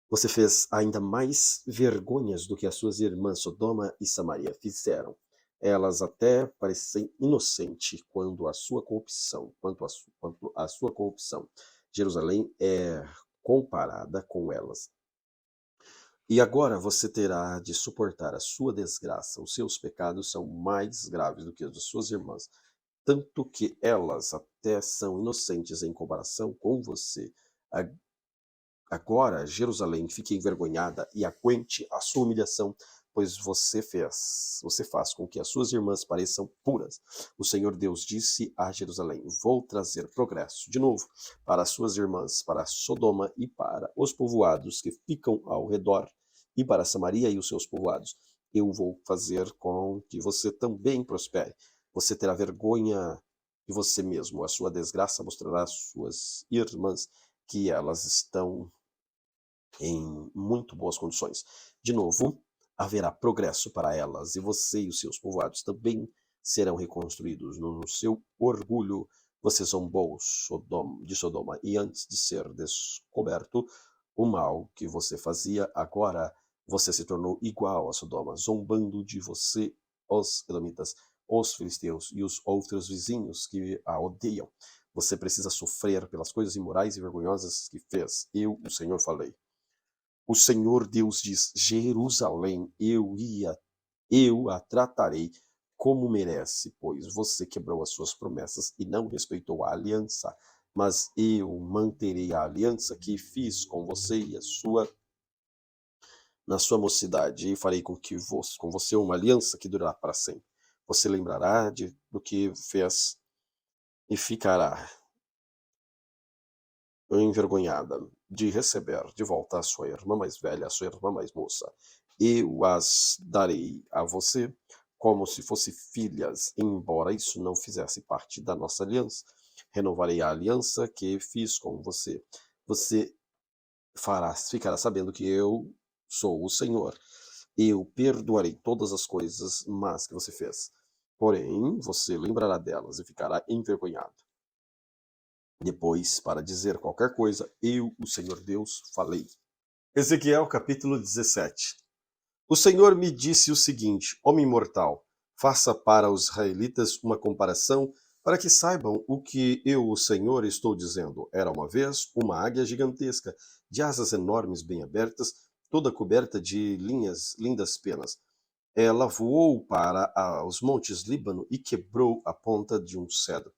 A: Você fez ainda mais vergonhas do que as suas irmãs Sodoma e Samaria fizeram. Elas até parecem inocentes quanto à sua corrupção. Jerusalém é comparada com elas. E agora você terá de suportar a sua desgraça. Os seus pecados são mais graves do que os de suas irmãs, tanto que elas até são inocentes em comparação com você. Agora, Jerusalém, fique envergonhada e aguente a sua humilhação, pois você faz com que as suas irmãs pareçam puras. O Senhor Deus disse a Jerusalém: vou trazer progresso de novo para as suas irmãs, para Sodoma e para os povoados que ficam ao redor, e para Samaria e os seus povoados. Eu vou fazer com que você também prospere. Você terá vergonha de você mesmo. A sua desgraça mostrará às suas irmãs que elas estão em muito boas condições. De novo, haverá progresso para elas, e você e os seus povoados também serão reconstruídos. No seu orgulho, você zombou de Sodoma, e antes de ser descoberto o mal que você fazia, agora você se tornou igual a Sodoma, zombando de você os Edomitas, os filisteus e os outros vizinhos que a odeiam. Você precisa sofrer pelas coisas imorais e vergonhosas que fez. Eu, o Senhor, falei. O Senhor Deus diz: Jerusalém, eu a tratarei como merece, pois você quebrou as suas promessas e não respeitou a aliança. Mas eu manterei a aliança que fiz com você e na sua mocidade, e farei com você uma aliança que durará para sempre. Você lembrará do que fez e ficará envergonhada de receber de volta a sua irmã mais velha, a sua irmã mais moça. Eu as darei a você como se fossem filhas, embora isso não fizesse parte da nossa aliança. Renovarei a aliança que fiz com você. Você ficará sabendo que eu sou o Senhor. Eu perdoarei todas as coisas más que você fez. Porém, você lembrará delas e ficará envergonhado. Depois, para dizer qualquer coisa, eu, o Senhor Deus, falei. Ezequiel capítulo 17. O Senhor me disse o seguinte: homem mortal, faça para os israelitas uma comparação para que saibam o que eu, o Senhor, estou dizendo. Era uma vez uma águia gigantesca, de asas enormes bem abertas, toda coberta de lindas penas. Ela voou para os montes Líbano e quebrou a ponta de um cedro.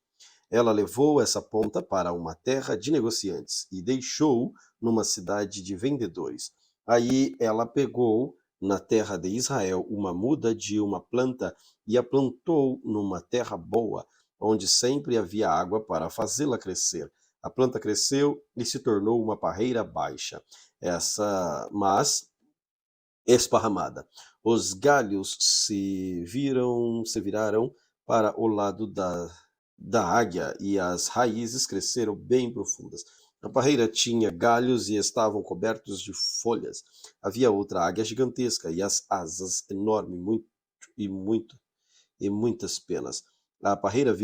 A: Ela levou essa ponta para uma terra de negociantes e deixou numa cidade de vendedores. Aí ela pegou na terra de Israel uma muda de uma planta e a plantou numa terra boa, onde sempre havia água para fazê-la crescer. A planta cresceu e se tornou uma parreira baixa, mas esparramada. Os galhos se viraram para o lado da águia e as raízes cresceram bem profundas. A parreira tinha galhos e estavam cobertos de folhas. Havia outra águia gigantesca e as asas enormes e muitas penas. A parreira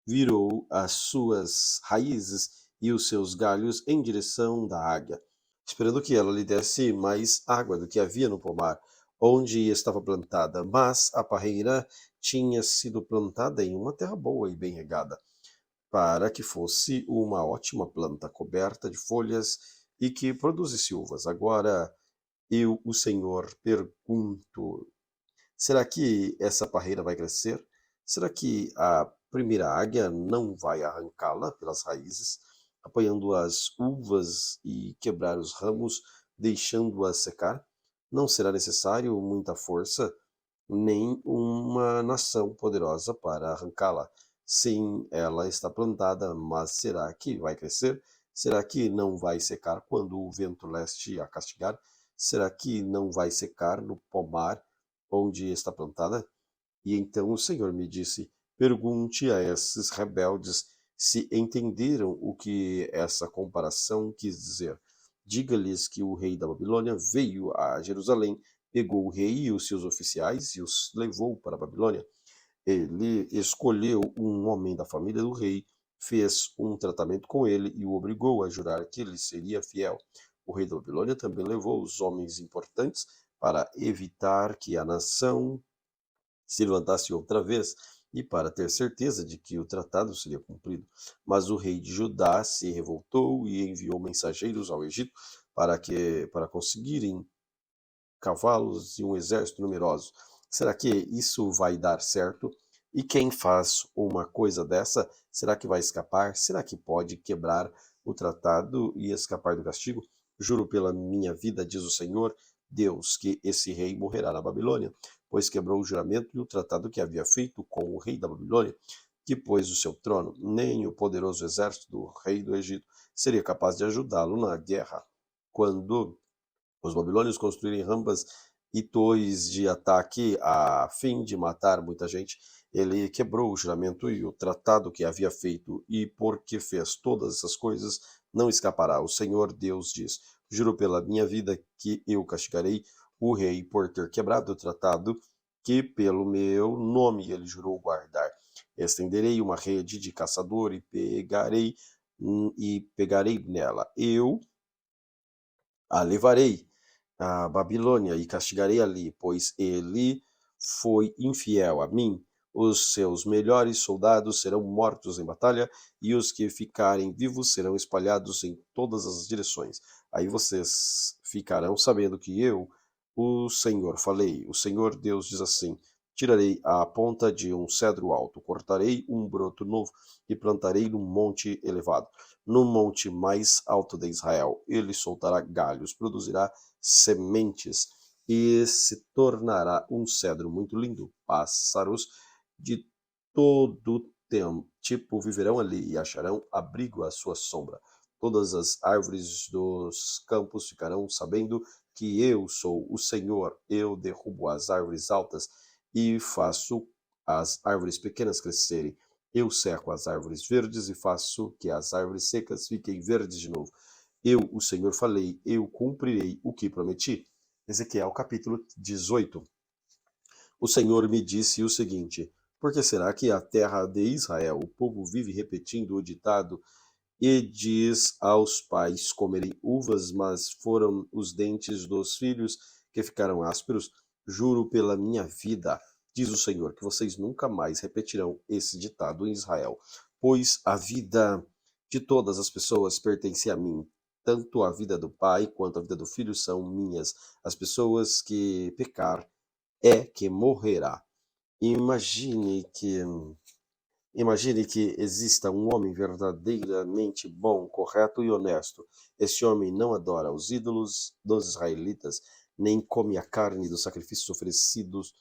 A: virou as suas raízes e os seus galhos em direção da águia, esperando que ela lhe desse mais água do que havia no pomar onde estava plantada. Mas a parreira tinha sido plantada em uma terra boa e bem regada, para que fosse uma ótima planta coberta de folhas e que produzisse uvas. Agora eu, o Senhor, pergunto: será que essa parreira vai crescer? Será que a primeira águia não vai arrancá-la pelas raízes, apanhando as uvas e quebrar os ramos, deixando-as secar? Não será necessário muita força, nem uma nação poderosa para arrancá-la. Sim, ela está plantada, mas será que vai crescer? Será que não vai secar quando o vento leste a castigar? Será que não vai secar no pomar onde está plantada? E então o Senhor me disse: pergunte a esses rebeldes se entenderam o que essa comparação quis dizer. Diga-lhes que o rei da Babilônia veio a Jerusalém, pegou o rei e os seus oficiais e os levou para a Babilônia. Ele escolheu um homem da família do rei, fez um tratamento com ele e o obrigou a jurar que lhe seria fiel. O rei da Babilônia também levou os homens importantes para evitar que a nação se levantasse outra vez e para ter certeza de que o tratado seria cumprido. Mas o rei de Judá se revoltou e enviou mensageiros ao Egito para conseguirem cavalos e um exército numeroso. Será que isso vai dar certo? E quem faz uma coisa dessa, será que vai escapar? Será que pode quebrar o tratado e escapar do castigo? Juro pela minha vida, diz o Senhor, Deus que esse rei morrerá na Babilônia, pois quebrou o juramento e o tratado que havia feito com o rei da Babilônia, que pôs o seu trono. Nem o poderoso exército do rei do Egito seria capaz de ajudá-lo na guerra. Quando os babilônios construírem rampas e torres de ataque a fim de matar muita gente, ele quebrou o juramento e o tratado que havia feito, e porque fez todas essas coisas, não escapará. O Senhor Deus diz: Juro pela minha vida que eu castigarei o rei por ter quebrado o tratado que pelo meu nome ele jurou guardar. Estenderei uma rede de caçador e pegarei nela. Eu a levarei à Babilônia e castigarei ali, pois ele foi infiel a mim. Os seus melhores soldados serão mortos em batalha, e os que ficarem vivos serão espalhados em todas as direções. Aí vocês ficarão sabendo que eu, o Senhor, falei. O Senhor Deus diz assim: Tirarei a ponta de um cedro alto, cortarei um broto novo e plantarei num monte elevado, no monte mais alto de Israel. Ele soltará galhos, produzirá sementes e se tornará um cedro muito lindo. Pássaros de todo tipo viverão ali e acharão abrigo à sua sombra. Todas as árvores dos campos ficarão sabendo que eu sou o Senhor. Eu derrubo as árvores altas e faço as árvores pequenas crescerem. Eu seco as árvores verdes e faço que as árvores secas fiquem verdes de novo. Eu, o Senhor, falei, eu cumprirei o que prometi. Ezequiel capítulo 18. O Senhor me disse o seguinte: Por que será que a terra de Israel, o povo vive repetindo o ditado e diz aos pais comerem uvas, mas foram os dentes dos filhos que ficaram ásperos? Juro pela minha vida, diz o Senhor, que vocês nunca mais repetirão esse ditado em Israel, pois a vida de todas as pessoas pertence a mim. Tanto a vida do pai quanto a vida do filho são minhas. As pessoas que pecar é que morrerá. Imagine que Imagine que exista um homem verdadeiramente bom, correto e honesto. Esse homem não adora os ídolos dos israelitas, nem come a carne dos sacrifícios oferecidos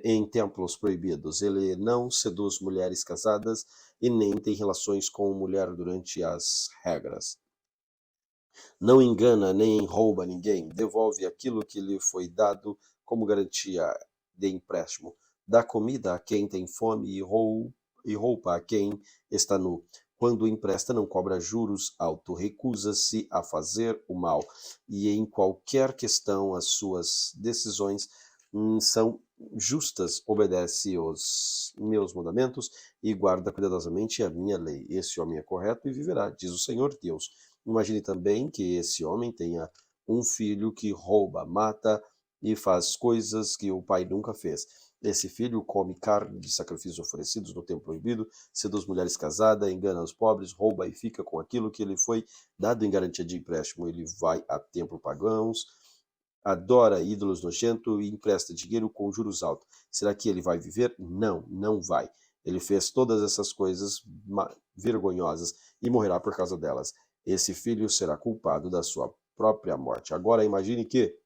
A: em templos proibidos. Ele não seduz mulheres casadas e nem tem relações com mulher durante as regras. Não engana nem rouba ninguém. Devolve aquilo que lhe foi dado como garantia de empréstimo. Dá comida a quem tem fome e roupa a quem está nu. Quando empresta, não cobra juros alto, recusa-se a fazer o mal, e em qualquer questão as suas decisões são justas, obedece os meus mandamentos e guarda cuidadosamente a minha lei. Esse homem é correto e viverá, diz o Senhor Deus. Imagine também que esse homem tenha um filho que rouba, mata e faz coisas que o pai nunca fez. Esse filho come carne de sacrifícios oferecidos no templo proibido, seduz mulheres casadas, engana os pobres, rouba e fica com aquilo que lhe foi dado em garantia de empréstimo. Ele vai a templos pagãos, adora ídolos nojentos e empresta dinheiro com juros altos. Será que ele vai viver? Não, não vai. Ele fez todas essas coisas vergonhosas e morrerá por causa delas. Esse filho será culpado da sua própria morte. Agora imagine que,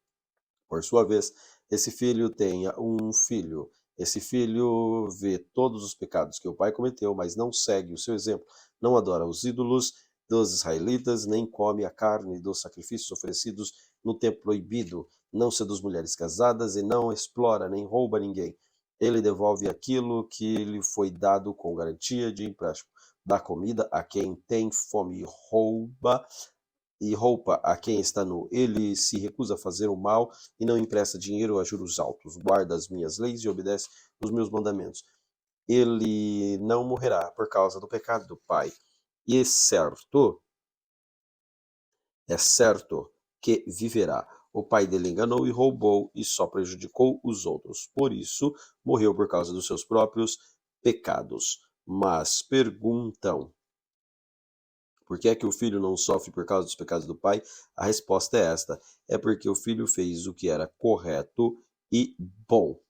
A: por sua vez, esse filho tenha um filho. Esse filho vê todos os pecados que o pai cometeu, mas não segue o seu exemplo. Não adora os ídolos dos israelitas, nem come a carne dos sacrifícios oferecidos no templo proibido. Não seduz mulheres casadas e não explora nem rouba ninguém. Ele devolve aquilo que lhe foi dado com garantia de empréstimo. Dá comida a quem tem fome e roupa a quem está nu. Ele se recusa a fazer o mal e não empresta dinheiro a juros altos. Guarda as minhas leis e obedece os meus mandamentos. Ele não morrerá por causa do pecado do pai. E é certo que viverá. O pai dele enganou e roubou e só prejudicou os outros. Por isso, morreu por causa dos seus próprios pecados. Mas perguntam: por que é que o filho não sofre por causa dos pecados do pai? A resposta é esta: é porque o filho fez o que era correto e bom.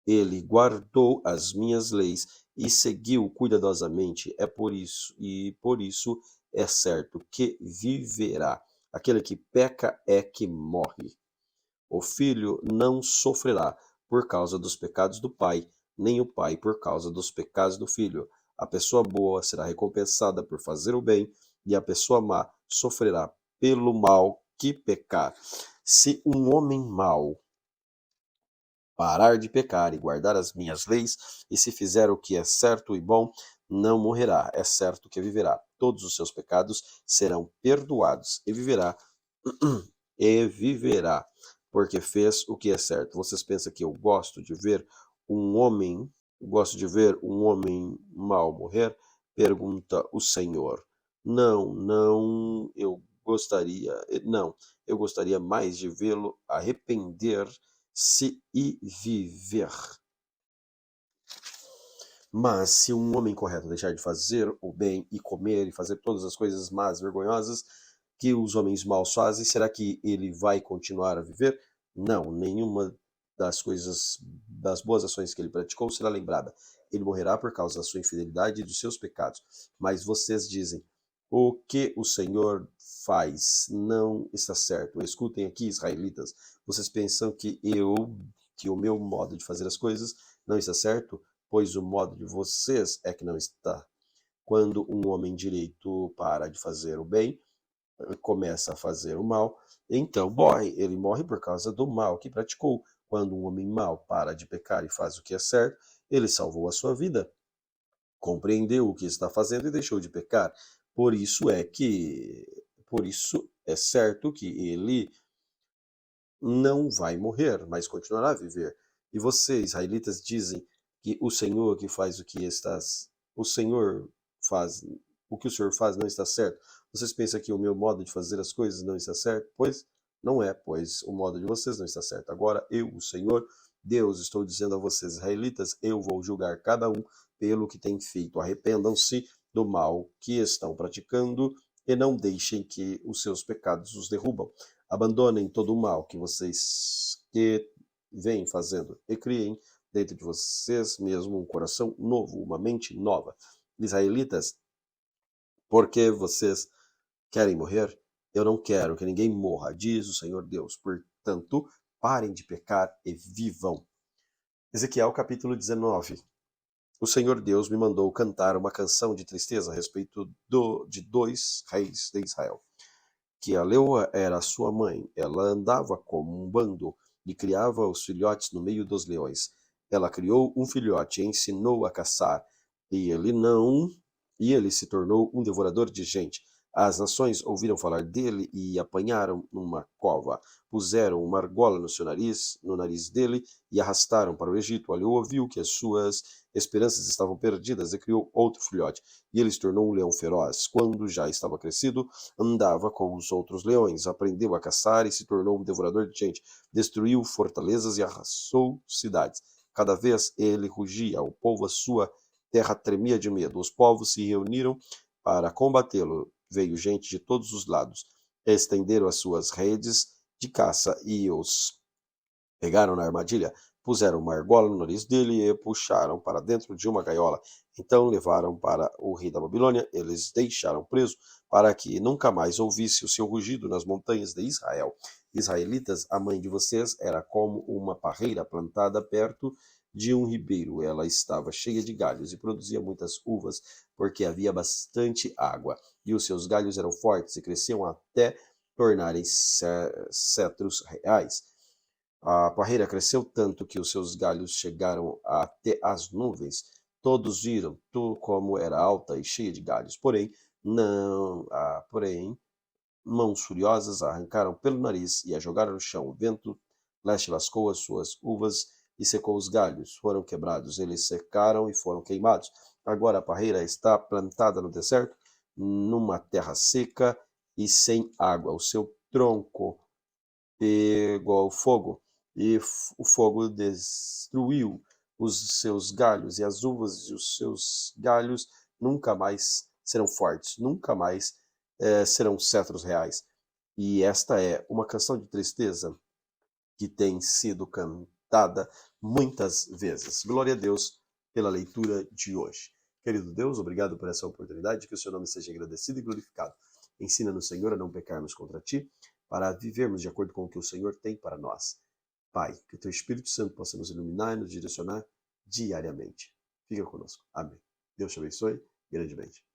A: Ele guardou as minhas leis e seguiu cuidadosamente. Por isso é certo que viverá. Aquele que peca é que morre. O filho não sofrerá por causa dos pecados do pai, nem o pai por causa dos pecados do filho. A pessoa boa será recompensada por fazer o bem, e a pessoa má sofrerá pelo mal que pecar. Se um homem mau parar de pecar e guardar as minhas leis, e se fizer o que é certo e bom, não morrerá, é certo que viverá. Todos os seus pecados serão perdoados e viverá, porque fez o que é certo. Vocês pensam que eu gosto de ver um homem mau morrer? Pergunta o Senhor. Não, não, eu gostaria mais de vê-lo arrepender-se e viver. Mas se um homem correto deixar de fazer o bem e comer e fazer todas as coisas más, vergonhosas que os homens maus fazem, será que ele vai continuar a viver? Não, nenhuma das boas ações que ele praticou será lembrada. Ele morrerá por causa da sua infidelidade e dos seus pecados. Mas vocês dizem, o que o Senhor faz não está certo. Escutem aqui, israelitas. Vocês pensam que o meu modo de fazer as coisas não está certo? Pois o modo de vocês é que não está. Quando um homem direito para de fazer o bem, começa a fazer o mal, então morre. Ele morre por causa do mal que praticou. Quando um homem mau para de pecar e faz o que é certo, ele salvou a sua vida, compreendeu o que está fazendo e deixou de pecar. Por isso é certo que ele não vai morrer, mas continuará a viver. E vocês, israelitas, dizem que o Senhor que faz o Senhor faz, o que o Senhor faz não está certo. Vocês pensam que o meu modo de fazer as coisas não está certo? Pois não é, pois o modo de vocês não está certo. Agora eu, o Senhor, Deus, estou dizendo a vocês, israelitas, eu vou julgar cada um pelo que tem feito. Arrependam-se do mal que estão praticando e não deixem que os seus pecados os derrubam. Abandonem todo o mal que vocês vêm fazendo e criem dentro de vocês mesmo um coração novo, uma mente nova. Israelitas, porque vocês querem morrer? Eu não quero que ninguém morra, diz o Senhor Deus. Portanto, parem de pecar e vivam. Ezequiel capítulo 19. O Senhor Deus me mandou cantar uma canção de tristeza a respeito de dois reis de Israel. Que a leoa era sua mãe, ela andava como um bando e criava os filhotes no meio dos leões. Ela criou um filhote e ensinou a caçar, e ele se tornou um devorador de gente. As nações ouviram falar dele e apanharam numa cova. Puseram uma argola no nariz dele e arrastaram para o Egito. A leoa viu que as suas esperanças estavam perdidas e criou outro filhote. E ele se tornou um leão feroz. Quando já estava crescido, andava com os outros leões, aprendeu a caçar e se tornou um devorador de gente. Destruiu fortalezas e arrasou cidades. Cada vez ele rugia, o povo à sua terra tremia de medo. Os povos se reuniram para combatê-lo. Veio gente de todos os lados. Estenderam as suas redes de caça e os pegaram na armadilha. Puseram uma argola no nariz dele e puxaram para dentro de uma gaiola. Então levaram para o rei da Babilônia. Eles deixaram preso para que nunca mais ouvisse o seu rugido nas montanhas de Israel. Israelitas, a mãe de vocês era como uma parreira plantada perto de um ribeiro. Ela estava cheia de galhos e produzia muitas uvas, porque havia bastante água. E os seus galhos eram fortes e cresciam até tornarem cetros reais. A parreira cresceu tanto que os seus galhos chegaram até as nuvens. Todos viram como era alta e cheia de galhos. Porém, mãos furiosas a arrancaram pelo nariz e a jogaram no chão. O vento leste lascou as suas uvas e secou os galhos. Foram quebrados, eles secaram e foram queimados. Agora a parreira está plantada no deserto, numa terra seca e sem água. O seu tronco pegou ao fogo e o fogo destruiu os seus galhos, e as uvas e os seus galhos nunca mais serão fortes, nunca mais serão cetros reais. E esta é uma canção de tristeza que tem sido cantada muitas vezes. Glória a Deus pela leitura de hoje. Querido Deus, obrigado por essa oportunidade, que o seu nome seja agradecido e glorificado. Ensina-nos, Senhor, a não pecarmos contra ti, para vivermos de acordo com o que o Senhor tem para nós. Pai, que o teu Espírito Santo possa nos iluminar e nos direcionar diariamente. Fica conosco. Amém. Deus te abençoe grandemente.